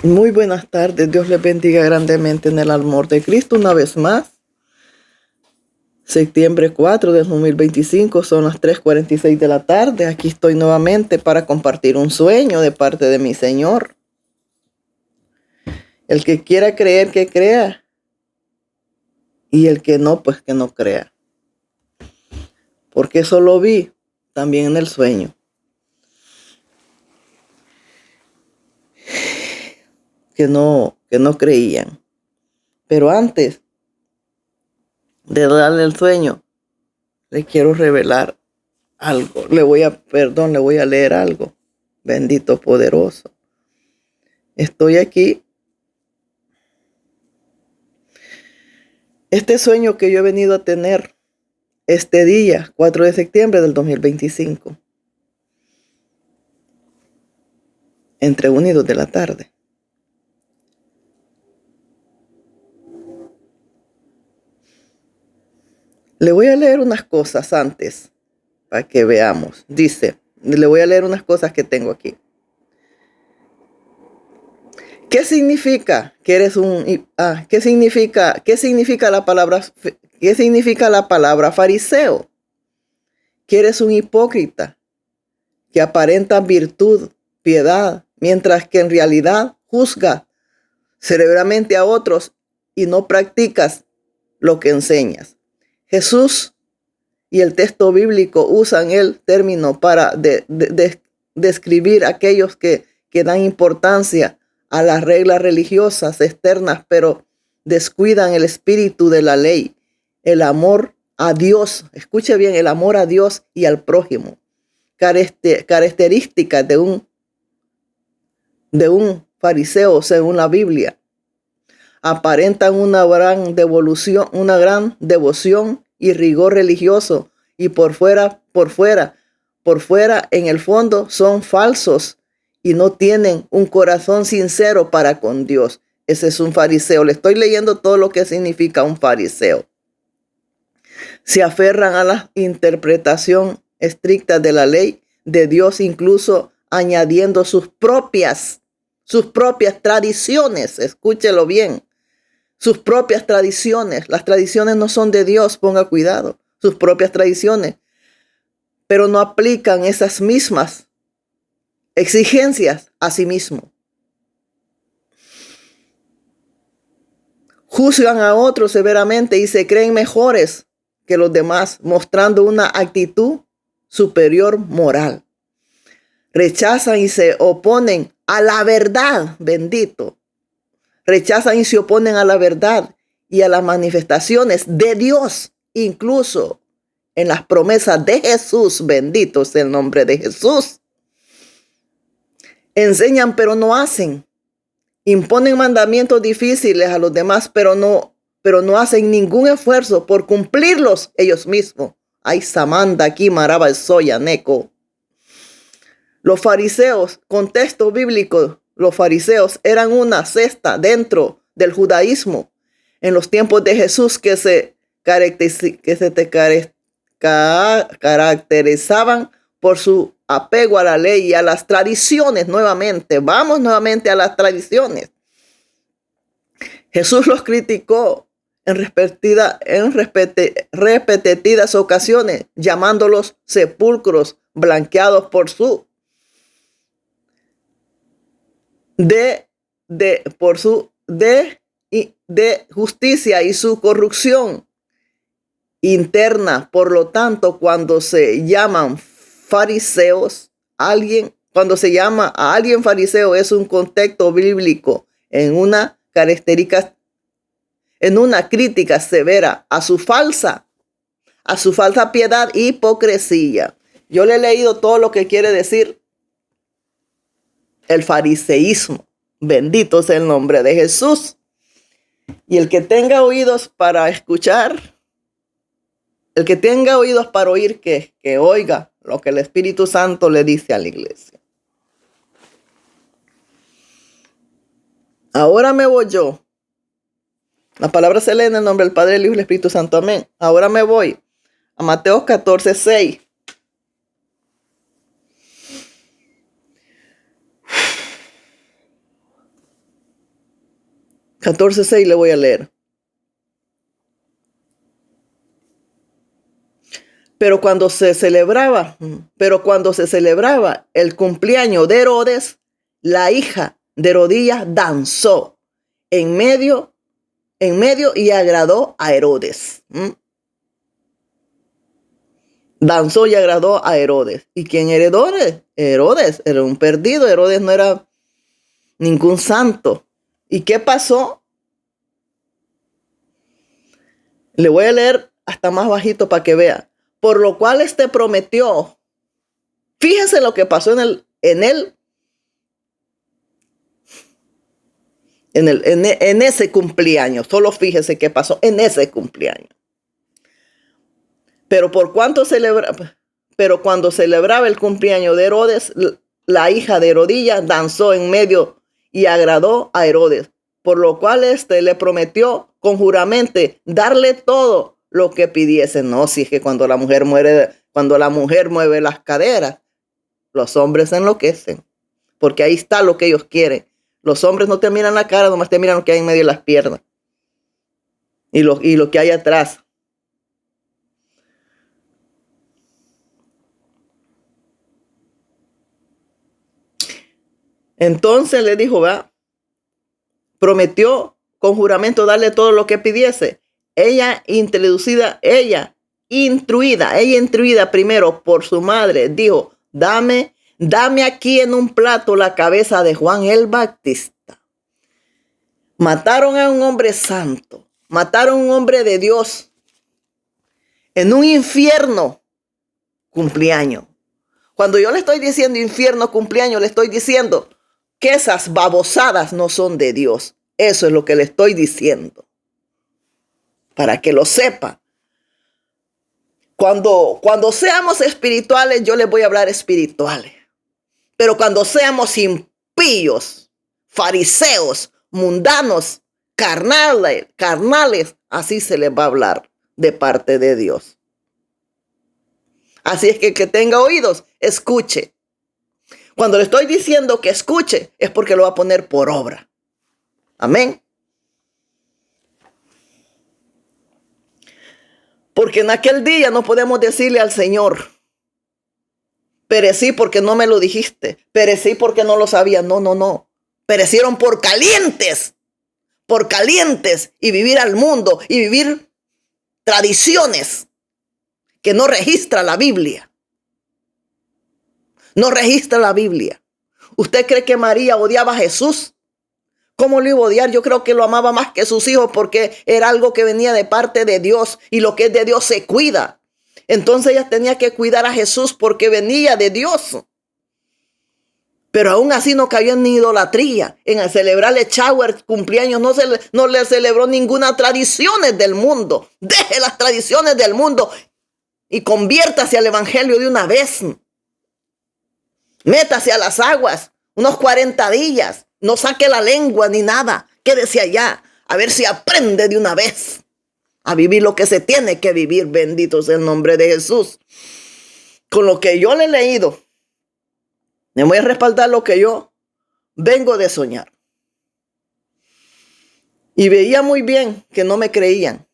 Muy buenas tardes, Dios les bendiga grandemente en el amor de Cristo una vez más. Septiembre 4 del 2025, son las 3:46 de la tarde. Aquí estoy nuevamente para compartir un sueño de parte de mi Señor. El que quiera creer, que crea. Y el que no, pues que no crea. Porque eso lo vi también en el sueño. Que no creían. Pero antes de darle el sueño, le quiero revelar algo. Le voy a leer algo. Bendito poderoso. Estoy aquí. Este sueño que yo he venido a tener este día, 4 de septiembre del 2025, entre 1 y 2 de la tarde. Le voy a leer unas cosas antes para que veamos. Dice, le voy a leer unas cosas que tengo aquí. ¿Qué significa que eres qué significa la palabra fariseo? Que eres un hipócrita, que aparenta virtud, piedad, mientras que en realidad juzga severamente a otros y no practicas lo que enseñas. Jesús y el texto bíblico usan el término para describir a aquellos que dan importancia a las reglas religiosas externas, pero descuidan el espíritu de la ley, el amor a Dios. Escuche bien, el amor a Dios y al prójimo. Características de un fariseo según la Biblia. Aparentan una gran devoción y rigor religioso, y por fuera, en el fondo, son falsos y no tienen un corazón sincero para con Dios. Ese es un fariseo. Le estoy leyendo todo lo que significa un fariseo. Se aferran a la interpretación estricta de la ley de Dios, incluso añadiendo sus propias tradiciones. Escúchelo bien. Sus propias tradiciones. Las tradiciones no son de Dios, ponga cuidado. Sus propias tradiciones. Pero no aplican esas mismas exigencias a sí mismo. Juzgan a otros severamente y se creen mejores que los demás, mostrando una actitud superior moral. Rechazan y se oponen a la verdad, bendito. Rechazan y se oponen a la verdad y a las manifestaciones de Dios, incluso en las promesas de Jesús. Bendito es el nombre de Jesús. Enseñan pero no hacen. Imponen mandamientos difíciles a los demás, pero no hacen ningún esfuerzo por cumplirlos ellos mismos. Ay, Samanda, aquí Maraba, Soya, Neco. Los fariseos, contexto bíblico, los fariseos eran una secta dentro del judaísmo en los tiempos de Jesús que se caracterizaban por su apego a la ley y a las tradiciones. Vamos nuevamente a las tradiciones. Jesús los criticó en repetidas ocasiones, llamándolos sepulcros blanqueados por su justicia y su corrupción interna. Por lo tanto, cuando se llaman fariseos, cuando se llama a alguien fariseo, es un contexto bíblico en una crítica severa a su falsa piedad e hipocresía. Yo le he leído todo lo que quiere decir el fariseísmo. Bendito sea el nombre de Jesús. Y el que tenga oídos para escuchar, el que tenga oídos para oír, que oiga lo que el Espíritu Santo le dice a la iglesia. Ahora me voy yo. La palabra se lee en el nombre del Padre, el Hijo y el Espíritu Santo. Amén. Ahora me voy a Mateo 14:6. 14:6 le voy a leer. Pero cuando se celebraba el cumpleaños de Herodes, la hija de Herodías danzó en medio y agradó a Herodes. Danzó y agradó a Herodes. ¿Y quién era Herodes? Herodes era un perdido. Herodes no era ningún santo. ¿Y qué pasó? Le voy a leer hasta más bajito para que vea. Por lo cual prometió. Fíjese lo que pasó en ese cumpleaños. Solo fíjese qué pasó en ese cumpleaños. Pero cuando celebraba el cumpleaños de Herodes, la hija de Herodías danzó en medio y agradó a Herodes, por lo cual le prometió con juramento darle todo lo que pidiese. No, si es que cuando la mujer mueve las caderas, los hombres se enloquecen, porque ahí está lo que ellos quieren. Los hombres no te miran la cara, nomás te miran lo que hay en medio de las piernas y lo que hay atrás. Entonces le dijo, prometió con juramento darle todo lo que pidiese. Ella instruida primero por su madre, dijo, dame aquí en un plato la cabeza de Juan el Bautista. Mataron a un hombre santo, mataron a un hombre de Dios en un infierno cumpleaños. Cuando yo le estoy diciendo infierno cumpleaños, le estoy diciendo que esas babosadas no son de Dios. Eso es lo que le estoy diciendo. Para que lo sepa. Cuando seamos espirituales, yo les voy a hablar espirituales. Pero cuando seamos impíos, fariseos, mundanos, carnales, así se les va a hablar de parte de Dios. Así es que el que tenga oídos, escuche. Cuando le estoy diciendo que escuche, es porque lo va a poner por obra. Amén. Porque en aquel día no podemos decirle al Señor, perecí porque no me lo dijiste, perecí porque no lo sabía. No. Perecieron por calientes y vivir al mundo y vivir tradiciones que no registra la Biblia. No registra la Biblia. ¿Usted cree que María odiaba a Jesús? ¿Cómo lo iba a odiar? Yo creo que lo amaba más que sus hijos porque era algo que venía de parte de Dios y lo que es de Dios se cuida. Entonces ella tenía que cuidar a Jesús porque venía de Dios. Pero aún así no cayó en idolatría. En celebrarle shower, cumpleaños, no le celebró ninguna tradición del mundo. Deje las tradiciones del mundo y conviértase al evangelio de una vez. Métase a las aguas unos 40 días. No saque la lengua ni nada. Quédese allá a ver si aprende de una vez a vivir lo que se tiene que vivir. Bendito sea el nombre de Jesús. Con lo que yo le he leído, me voy a respaldar lo que yo vengo de soñar. Y veía muy bien que no me creían.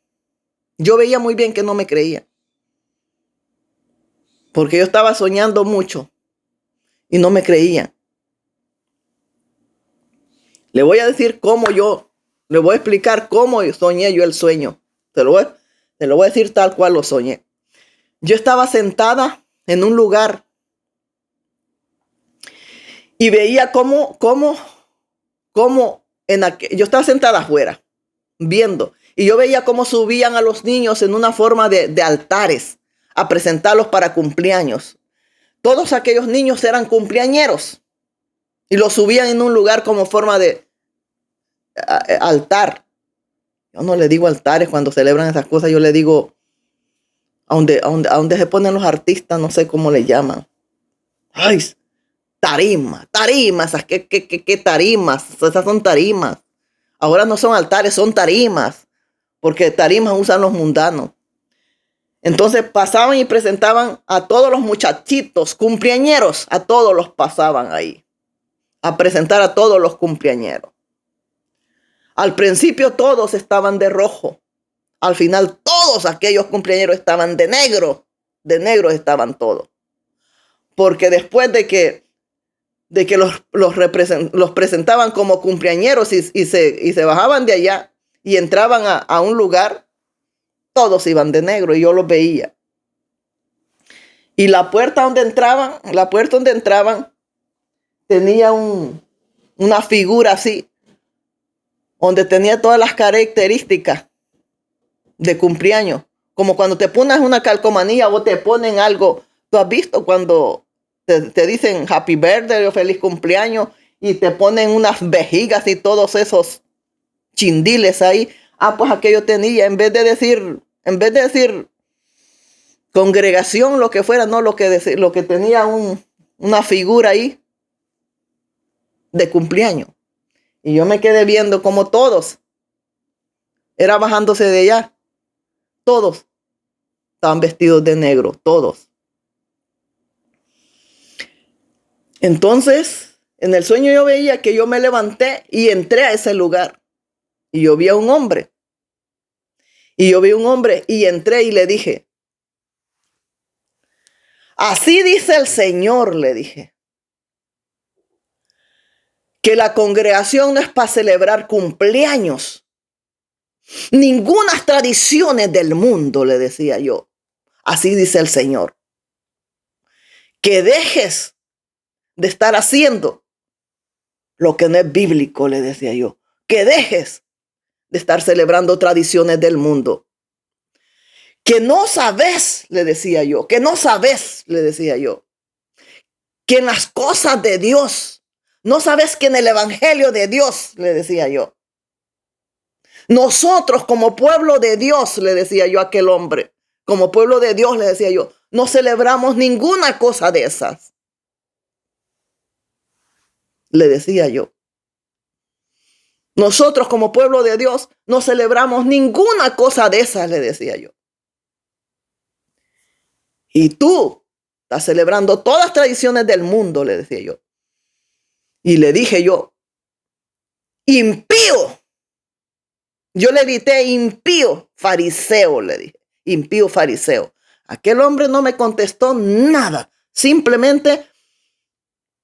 Yo veía muy bien que no me creían. Porque yo estaba soñando mucho y no me creían. Le voy a decir le voy a explicar cómo soñé yo el sueño. Te lo voy a decir tal cual lo soñé. Yo estaba sentada en un lugar y veía yo estaba sentada afuera, viendo, y yo veía cómo subían a los niños en una forma de altares a presentarlos para cumpleaños. Todos aquellos niños eran cumpleañeros y los subían en un lugar como forma de altar. Yo no le digo altares cuando celebran esas cosas, yo le digo a donde se ponen los artistas, no sé cómo le llaman. Ay, tarimas, ¿qué tarimas? Esas son tarimas. Ahora no son altares, son tarimas, porque tarimas usan los mundanos. Entonces pasaban y presentaban a todos los muchachitos cumpleañeros, a todos los pasaban ahí, a presentar a todos los cumpleañeros. Al principio todos estaban de rojo. Al final todos aquellos cumpleañeros estaban de negro. De negro estaban todos. Porque después de que los presentaban como cumpleañeros y se bajaban de allá y entraban a un lugar, todos iban de negro y yo los veía. Y la puerta donde entraban tenía una figura así, donde tenía todas las características de cumpleaños. Como cuando te pones una calcomanía o te ponen algo. ¿Tú has visto cuando te dicen happy birthday o feliz cumpleaños y te ponen unas vejigas y todos esos chindiles ahí? Pues aquello tenía, en vez de decir congregación, lo que fuera, no, lo que tenía una figura ahí de cumpleaños. Y yo me quedé viendo como todos, era bajándose de allá, todos estaban vestidos de negro, todos. Entonces, en el sueño yo veía que yo me levanté y entré a ese lugar. Y yo vi a un hombre. Y entré y le dije, así dice el Señor, le dije, que la congregación no es para celebrar cumpleaños. Ninguna tradiciones del mundo, le decía yo. Así dice el Señor. Que dejes de estar haciendo lo que no es bíblico, le decía yo. Que dejes de estar celebrando tradiciones del mundo. Que no sabes, le decía yo. Que no sabes, le decía yo. Que en las cosas de Dios, no sabes que en el evangelio de Dios, le decía yo. Nosotros como pueblo de Dios, le decía yo a aquel hombre, como pueblo de Dios, le decía yo, no celebramos ninguna cosa de esas. Le decía yo. Nosotros como pueblo de Dios no celebramos ninguna cosa de esas, le decía yo. Y tú estás celebrando todas las tradiciones del mundo, le decía yo. Y le dije yo, impío. Yo le grité, impío fariseo, le dije, impío fariseo. Aquel hombre no me contestó nada, simplemente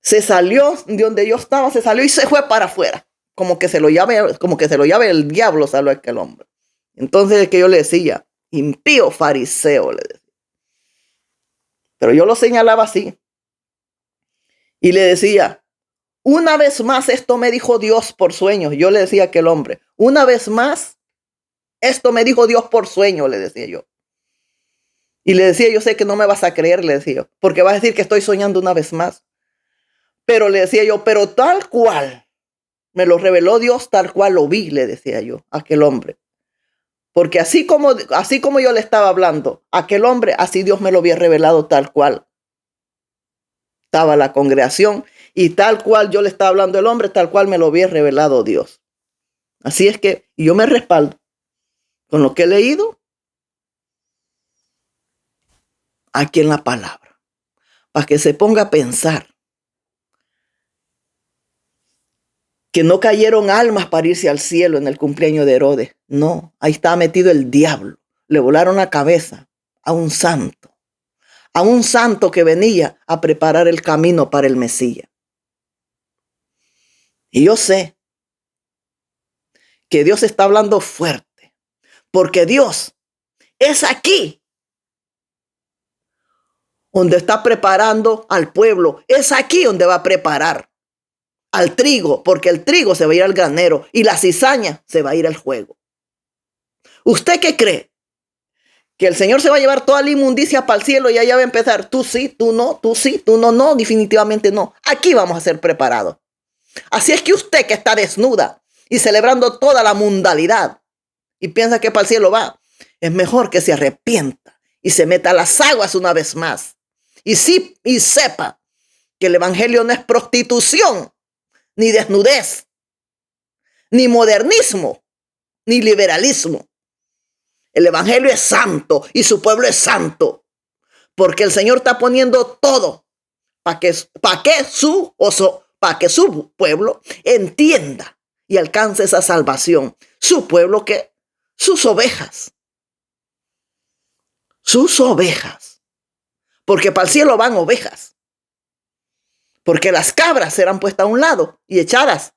se salió de donde yo estaba, se salió y se fue para afuera, como que se lo llave el diablo, salió aquel hombre. Entonces es que yo le decía, impío fariseo, le decía. Pero yo lo señalaba así y le decía, una vez más esto me dijo Dios por sueños. Yo le decía a aquel hombre, una vez más esto me dijo Dios por sueño, le decía yo. Y le decía, yo sé que no me vas a creer, le decía yo, porque vas a decir que estoy soñando una vez más. Pero le decía yo, pero tal cual me lo reveló Dios, tal cual lo vi, le decía yo a aquel hombre. Porque así como yo le estaba hablando a aquel hombre, así Dios me lo había revelado tal cual. Estaba la congregación y tal cual yo le estaba hablando al hombre, tal cual me lo había revelado Dios. Así es que yo me respaldo con lo que he leído aquí en la palabra, para que se ponga a pensar que no cayeron almas para irse al cielo en el cumpleaños de Herodes. No, ahí estaba metido el diablo. Le volaron la cabeza a un santo que venía a preparar el camino para el Mesías. Y yo sé que Dios está hablando fuerte, porque Dios es aquí donde está preparando al pueblo. Es aquí donde va a preparar al trigo, porque el trigo se va a ir al granero y la cizaña se va a ir al fuego. ¿Usted qué cree? ¿Que el Señor se va a llevar toda la inmundicia para el cielo y allá va a empezar? Tú sí, tú no, tú sí, tú no, no, definitivamente no. Aquí vamos a ser preparados. Así es que usted que está desnuda y celebrando toda la mundalidad y piensa que para el cielo va, es mejor que se arrepienta y se meta a las aguas una vez más. Y sepa que el evangelio no es prostitución, ni desnudez, ni modernismo, ni liberalismo. El evangelio es santo y su pueblo es santo, porque el Señor está poniendo todo para que su pueblo entienda y alcance esa salvación. ¿Su pueblo qué? Sus ovejas. Sus ovejas. Porque para el cielo van ovejas. Porque las cabras serán puestas a un lado y echadas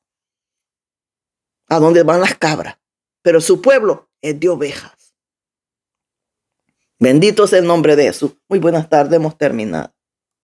a donde van las cabras. Pero su pueblo es de ovejas. Bendito es el nombre de Jesús. Muy buenas tardes, hemos terminado.